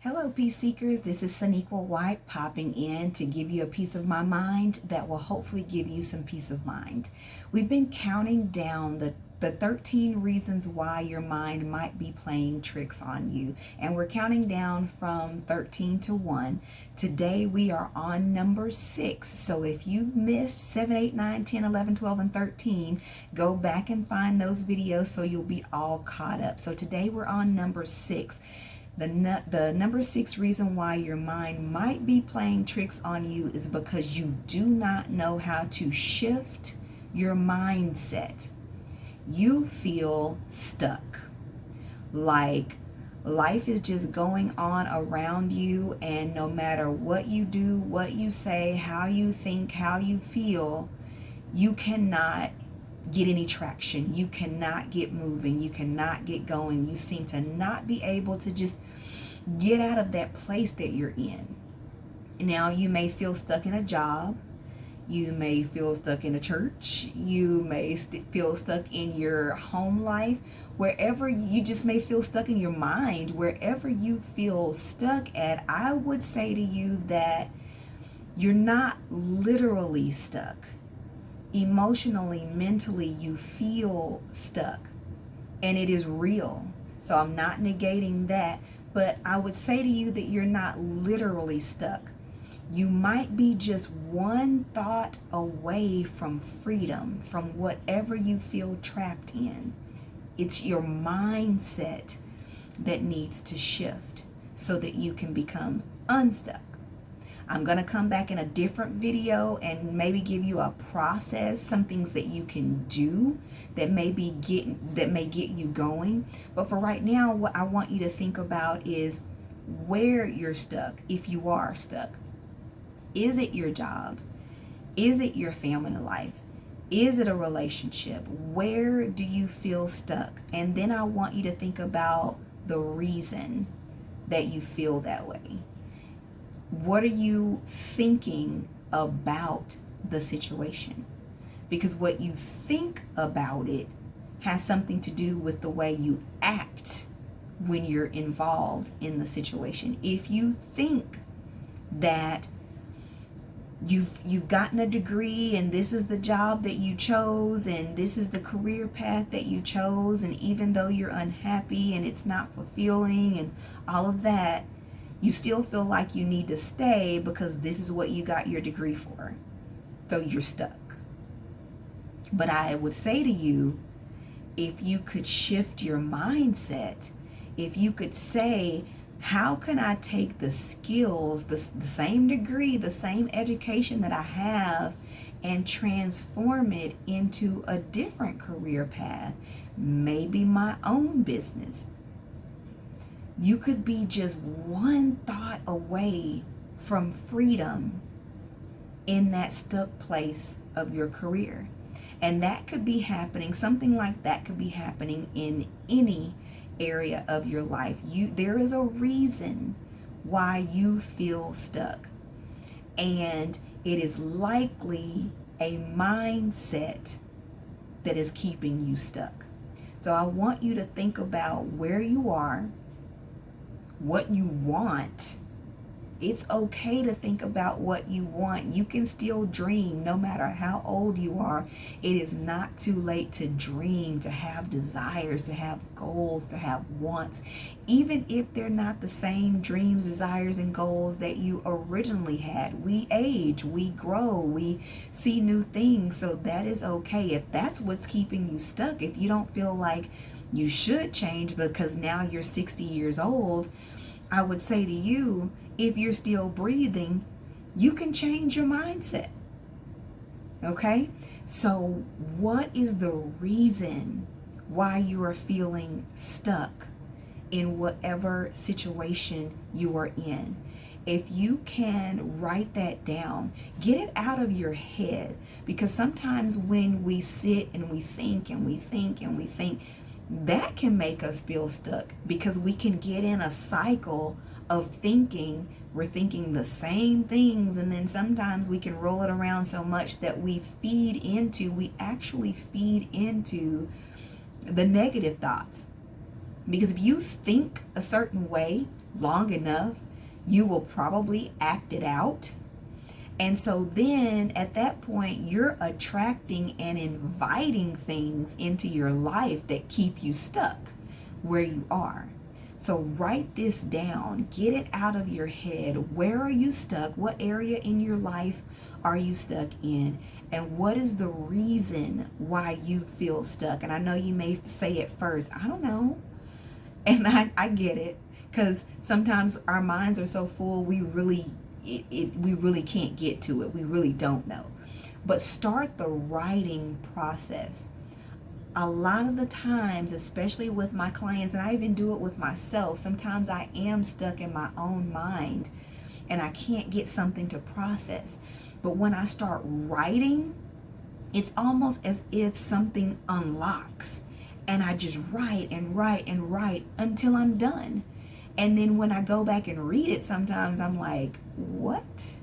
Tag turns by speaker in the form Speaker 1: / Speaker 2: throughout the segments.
Speaker 1: Hello, peace seekers. This is Saniqua White popping in to give you a piece of my mind that will hopefully give you some peace of mind. We've been counting down the 13 reasons why your mind might be playing tricks on you. And we're counting down from 13 to 1. Today we are on number 6. So if you've missed 7, 8, 9, 10, 11, 12, and 13, go back and find those videos so you'll be all caught up. So today we're on number 6. The number 6 reason why your mind might be playing tricks on you is because you do not know how to shift your mindset. You feel stuck, like life is just going on around you, and no matter what you do, what you say, how you think, how you feel, you cannot get any traction. You cannot get moving. You cannot get going. You seem to not be able to just get out of that place that you're in. Now, you may feel stuck in a job. You may feel stuck in a church. You may feel stuck in your home life. Wherever you just may feel stuck in your mind, wherever you feel stuck at, I would say to you that you're not literally stuck. Emotionally, mentally, you feel stuck, and it is real. So I'm not negating that, but I would say to you that you're not literally stuck. You might be just one thought away from freedom, from whatever you feel trapped in. It's your mindset that needs to shift so that you can become unstuck. I'm going to come back in a different video and maybe give you a process, some things that you can do that may get you going. But for right now, what I want you to think about is where you're stuck, if you are stuck. Is it your job? Is it your family life? Is it a relationship? Where do you feel stuck? And then I want you to think about the reason that you feel that way. What are you thinking about the situation? Because what you think about it has something to do with the way you act when you're involved in the situation. If you think that you've gotten a degree and this is the job that you chose and this is the career path that you chose, and even though you're unhappy and it's not fulfilling and all of that, you still feel like you need to stay because this is what you got your degree for. So you're stuck. But I would say to you, if you could shift your mindset, if you could say, how can I take the skills, the same degree, the same education that I have, and transform it into a different career path, maybe my own business? You could be just one thought away from freedom in that stuck place of your career. And that could be happening, something like that could be happening in any area of your life. There is a reason why you feel stuck. And it is likely a mindset that is keeping you stuck. So I want you to think about where you are, what you want. It's okay to think about what you want. You can still dream no matter how old you are. It is not too late to dream, to have desires, to have goals, to have wants. Even if they're not the same dreams, desires, and goals that you originally had. We age, we grow, we see new things. So that is okay. If that's what's keeping you stuck, if you don't feel like you should change because now you're 60 years old, I would say to you, if you're still breathing, you can change your mindset. Okay? So what is the reason why you are feeling stuck in whatever situation you are in? If you can write that down, get it out of your head, because sometimes when we sit and we think and we think and we think, that can make us feel stuck, because we can get in a cycle of thinking. We're thinking the same things, and then sometimes we can roll it around so much that we actually feed into the negative thoughts. Because if you think a certain way, long enough, you will probably act it out. And so then at that point, you're attracting and inviting things into your life that keep you stuck where you are. So write this down, get it out of your head. Where are you stuck? What area in your life are you stuck in? And what is the reason why you feel stuck? And I know you may say at first, I don't know. And I get it, because sometimes our minds are so full, we really can't get to it. We really don't know. But start the writing process. A lot of the times, especially with my clients, and I even do it with myself, sometimes I am stuck in my own mind and I can't get something to process. But when I start writing, it's almost as if something unlocks, and I just write and write and write until I'm done. And then when I go back and read it, sometimes I'm like, what?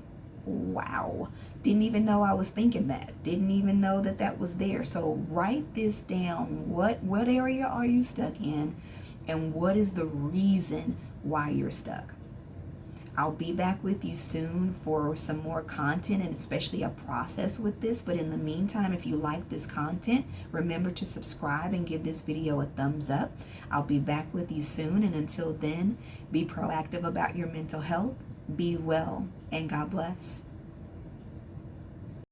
Speaker 1: Wow. Didn't even know I was thinking that. Didn't even know that that was there. So write this down. What area are you stuck in? And what is the reason why you're stuck? I'll be back with you soon for some more content, and especially a process with this. But in the meantime, if you like this content, remember to subscribe and give this video a thumbs up. I'll be back with you soon. And until then, be proactive about your mental health. Be well, and God bless.